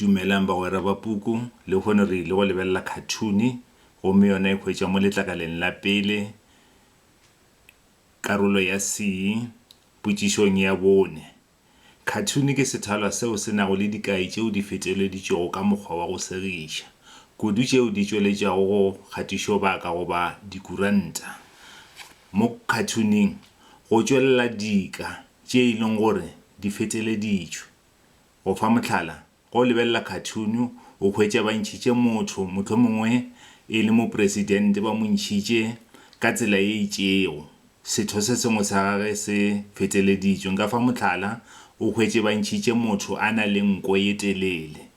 Dumelang bagwera ba puku le gone re ile go lebelela khathune gomme yona e khwetša mo letlakaleng la pele karolo ya C potšišong ya bone. Khathune ke sethalwa seo se nago le dikai tšeo di feteleditšego ka mokgwa wa go segiša kudu tšeo di tšweletšago go kgatišo baka goba dikuranta. Mo khathuneng go tšwelela dika tše e leng gore di feteleditšwe. Go fa mohlala go lebelela khathune o khwetša ba ntšhitše motho mongwe e le mo president ba mo ntšhitše ka tsela ye itšego setho se sengwe sa gage se feteleditšwe. Nka fa mohlala o khwetše ba ntšhitše motho a na le nko ye telele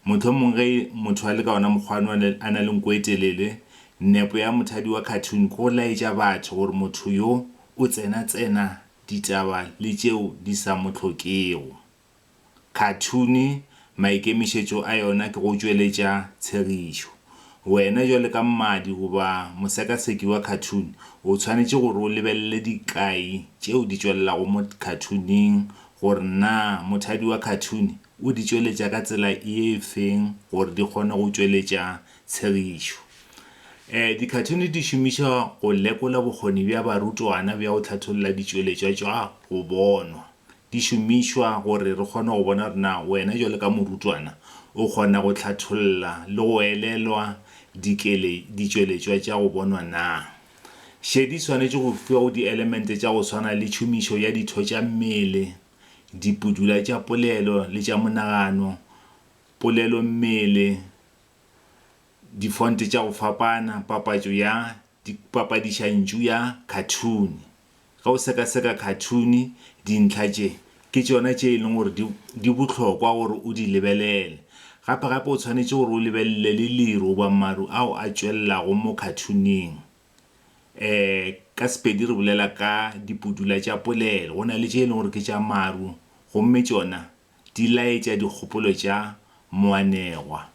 mongwe motho a le ka ona mokgwana a na le nko ye telele. Nepo ya mothadi wa khathune go laetša batho gore motho yo o tsena ditaba le tšeo di sa mohlokego. Khathune maikemišetšo a yona ke go tšweletša tshegišo. Wena jwale ka mmadi goba mosekaseki wa khathune o tshwanetše gore o lebelele dikai tšeo di tšwelelago mo khathuneng gore na mothadi wa khathune o di tšweletša ka tsela e feng gore di kgone go tšweletša tshegišo. Dikhathune di šomišwa go lekola bokgoni bja barutwana bja go hlatholla ditšweletšwa tša go bonwa. Di šomišwa gore re kgone go bona rena wena jwale ka morutwana o kgona go hlatholla le go elelwa ditšweletšwa tša go bonwa na. Šedi swanetše go fiwa go di-elemente tša go swana le tšhomišo ya ditho tša mmele, dipudula tša polelo le tša monagano, polelommele, difonte tša go fapana, papatšo ya papadišantšu ya khathune. Ga o sekaseka khathune dintlha tše ke tšona tše e leng gore di bohlokwa gore o di lebelele. Gape o tshwanetše gore o lebelele le lero goba maru ao a tšwelelago mo khathuneng. Ka Sepedi re bolela ka dipudula tša polelo go na le tše e leng gore ke tša maru gomme tšona di laetša dikgopolo tša Baanegwa.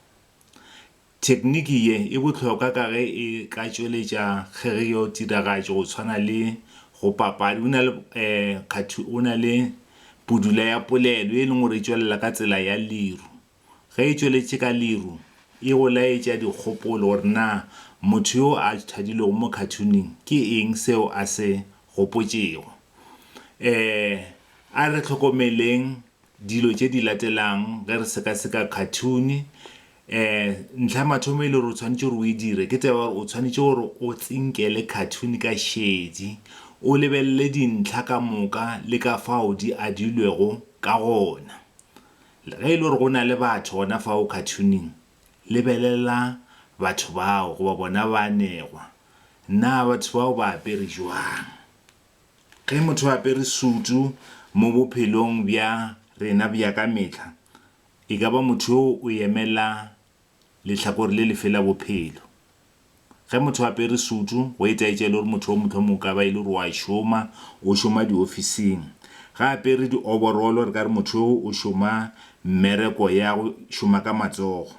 Thekniki ye e bohlokwa ka ge e ka tšweletša kgegeo tiragatšo go tshwana le go papadi. O na le pudula ya polelo e leng gore e tšwelela ka tsela ya liru. Ge e tšweletše ka liru e go laetša dikgopolo gore na motho yo a thadilego mo khathuneng ke eng seo a se gopotšego. A re tlhokomeleng dilo tše di latelang ge re sekaseka khathune. Ntlha mathomo e le gore o tshwanetše gore o e dire ke taba gore o tshwanetše gore o tsinkele khathune ka šedi o lebelele dintlha ka moka le ka fao di adilwego ka gona. Ge e le gore go na le batho gona fao khathuneng lebelela batho bao goba bona Baanegwa na batho bao ba apere jwang. Ge motho a apere sutu mo bophelong bja rena bja ka mehla e ka ba motho o emela lehlakore le lefela bophelo. Ge motho a apere sutu go etaetša le gore motho o mohlomong ka ba ile gore wa šoma o šoma diofising. Ga apere di-overall re ka re motho o šoma mmereko ya go šoma ka matsogo.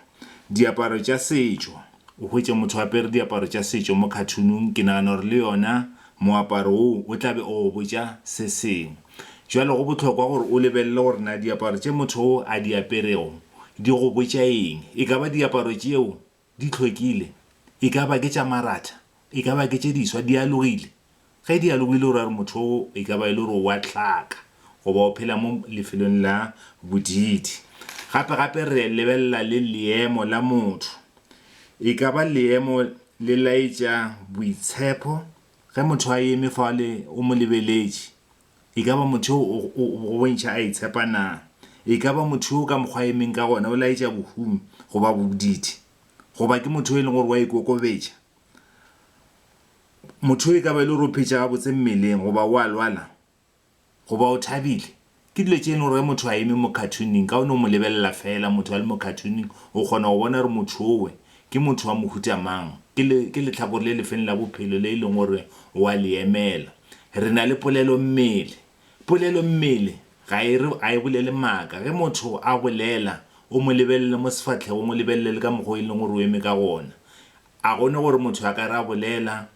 Diaparo tša setšo o hwetše motho a apere diaparo tša setšo mo khathuneng ke nagana gore le yona moaparo o tla be o botša se sengwe. Jwale go bohlokwa gore o lebelele gore na diaparo tše motho a di aperego di go botša eng. E ka ba diaparo tšeo di hlwekile, e ka ba ke tša maratha, e ka ba ke tše diswa di alogile. Ge di alogile gore motho e ka ba e le gore wa hlaka goba o phela mo lefelong la bodidi. Gape re lebelela le leemo la motho. E ka ba leemo le laetša boitshepo. Ge motho a eme fa le o mo lebeletše e ka ba motho o bontšha a itshepa na. E ka ba motho ka mokgwa emeng ka gona o laetša bohumi goba bodidi goba ke motho e leng gore wa ikokobetša. Motho e ka ba e le gore o phetša gabotse mmeleng goba o a lwala goba o thabile. Ke dilo tše e leng gore motho a eme mo khathuneng ka one o mo lebelela fela motho a le mo khathuneng o kgona go bona gore motho owe ke motho wa mohuta mang ke lehlakore le lefeng la bophelo le e leng gore wa le emela. Re na le polelommele. Polelommele ga e bolele maaka. Ge motho a bolela o mo lebelele mo sefahlego o mo lebelele ka mokgwa e leng gore o eme ka gona. A gone gore motho a ka re a bolela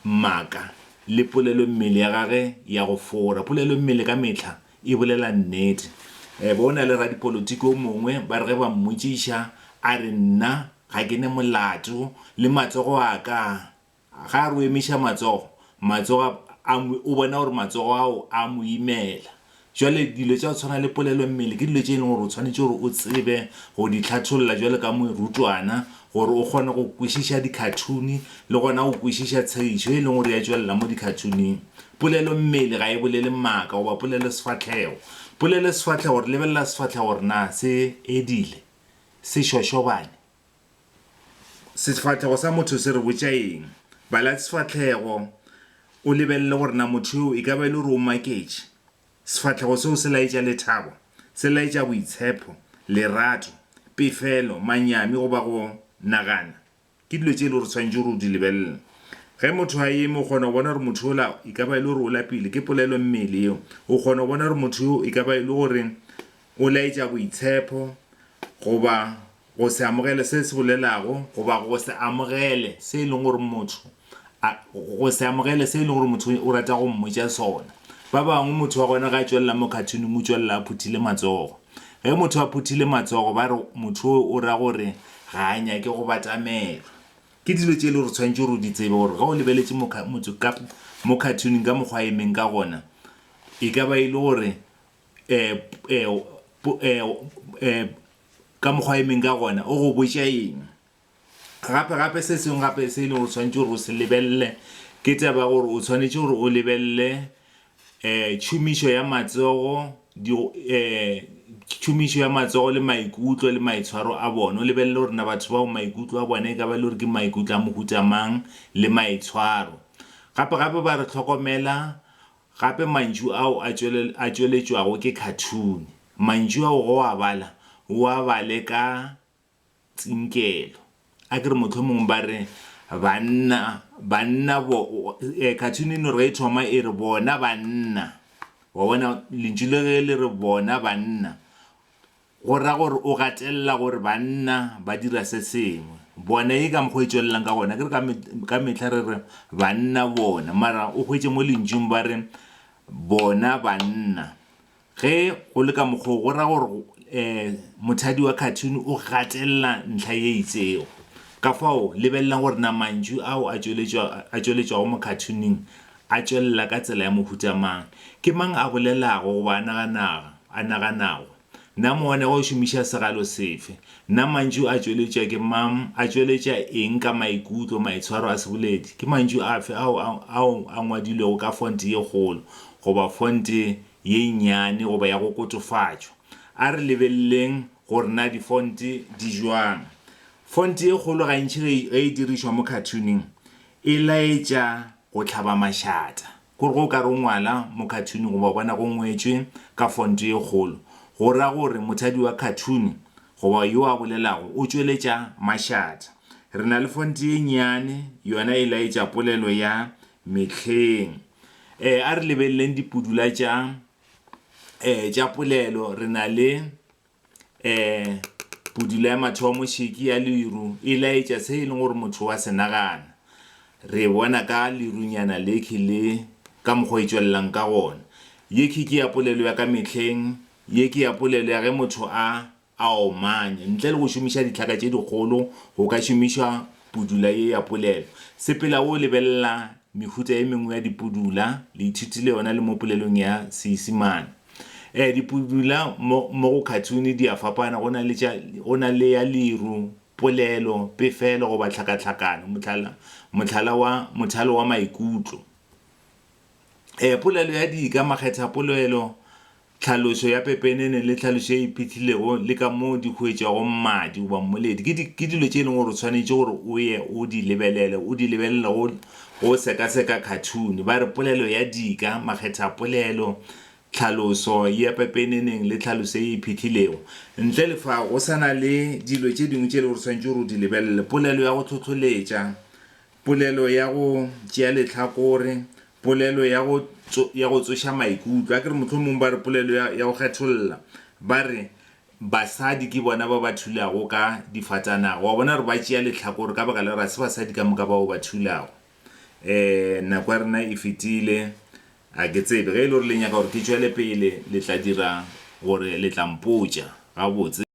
maaka le polelommele ya gage ya go fora. Polelommele ka mehla e bolela nnete. bona le radipolotiki o mongwe ba re ge ba mmotšiša a re nna ga ke ne molato le matsogo a ka ga re o emiša matsogo o bona gore matsogo ao a mo imela jwale dilo tša go tshwana le polelommele ke dilo tše e leng gore o tshwanetse gore o tsebe go di tlhatlholla jwale ka morutwana gore o kgone go kwešiša di-khathune le gona go kwešiša tshegišo e leng gore ya tšwelela mo di-khathuneng polelommele ga e bolele maaka goba polelosefahlego re lebelela sefahlego gore na se edile se šošobane sefahlego sa motho se re botša eng bala sefahlego o lebelele gore na motho yo e ka ba e le gore o maketše sefahlego seo se laetša lethabo se laetša boitshepo lerato pefelo manyami goba go nagana ke dilo tše e le gore tshwanetse gore o di lebelele ge motho a eme o kgona go bona gore motho ola e ka ba e le gore o lapile ke polelommele eo o kgona go bona gore motho yo e ka ba e le gore o laetša boitshepo goba go se amogele se se bolelago goba go se amogele se e leng gore motho o rata go mmotša sona ba bangwe motho wa gona ga a tšwelela mo khathuneng o tšwelela a phuthile matsogo ge motho a phuthile matsogo ba re motho o ra gore ga a nyake go batamelwa ke dilo tše e le gore tshwanetse gore o di tsebe gore ga o lebeletše motho mo khathuneng ka mokgwa emeng ka gona e ka ba e le gore ka mokgwa emeng ka gona o go botša eng gape se sengwe gape se e leng gore tshwanetse gore o se lebelele ke taba gore o tshwanetse gore o lebelele tšhomišo ya matsogo le maikutlo le maitshwaro a bone o lebelele gore na batho bao maikutlo a bone e ka ba le gore ke maikutlo a mohutamang le maitshwaro gape ba re tlhokomela gape mantšu ao a tšweletšwago ke khathune mantšu ao go a bala o a bale ka tsinkelo a ke re motlho mongwe ba re banna khathune eno re e thoma e re bona banna wa bona lentšu le ge le re bona banna go ra gore o gatelela gore banna ba dira se sengwe bona e ka mokgwa e tšwelelang ka gona ke re ka mehla re re banna bona mara o hwetše mo lentšung ba re bona banna ge go le ka mokgwa go ra gore mothadi wa khathune o gatelela ntlha ye itsego ka fao lebelelang gore na mantšu ao a tšweletšwago mo khathuneng a tšwelela ka tsela ya mohutamang ke mang a bolelago goba a naganago nna moone go šomiša segalo sefe nna mantšu a tšweletša ke mang a tšweletša eng ka maikutlo maitshwaro a seboledi ke mantšu afe ao a ngwadilwego ka fonte ye kgolo goba fonte ye nnyane goba ya go kotofatšwa a re lebeleleng gore na difonte di jwang fonte ye kgolo gantši ge e dirišwa mo khathuneng e laetša go tlhaba mašata kore go ka re ngwala mo khathuneng goba bona go ngwetšwe ka fonte ye kgolo go ra gore mothadi wa khathune goba yo a bolelago o tšweletša mašata re na le fonte ye nnyane yona e laetša polelo ya mehleng a re lebeleleng dipudula tša polelo re na le pudula ya mathomo mošiki ya leru e laetša se e leng gore motho wa senagana re bona ka lerunyana lekhi le ka mokgwa e tšwelelang ka gona ye ke ya polelo ya ka mehleng ye ke ya polelo ya ge motho a omanya ntle le go šomiša ditlhaka tše dikgolo go ka šomišwa pudula ye ya polelo sepela o lebelela mehuta ye mengwe ya dipudula le ithutile yona le mo polelong ya Seesimane dipudula mo go khathune di a fapana go na le ya leru polelo pefelo go ba tlhakatlhakano mohlalo wa maikutlo polelo ya Dika makgetha polelo tlhaloso ya pepenene le tlhaloso e iphithilego le ka mo di hwetšago mmadi goba mmoledi ke dilo tše e leng gore o tshwanetse gore o ye o di lebelele go sekaseka khathune ba re polelo ya Dika makgetha polelo tlhaloso ya pepeneneng le tlhaloso e iphithilego ntle le fa go sana le dilo tše dingwe tše e le gore tshwanetse gore o di lebelele polelo ya go tlhotlholetša polelo ya go tšea lehlakore polelo ya go tsoša maikutlo a ke re mohlomong ba re polelo ya go kgetholla ba re basadi ke bona ba ba thulago ka difatanago wa bona re ba tšea lehlakore ka baka la gore se basadi ka moka bao ba thulago nako ya rena e fetile a ke tsebe ge e le gore le nyaka gore ke tšwele pele le tla dira gore le tla mpotša gabotse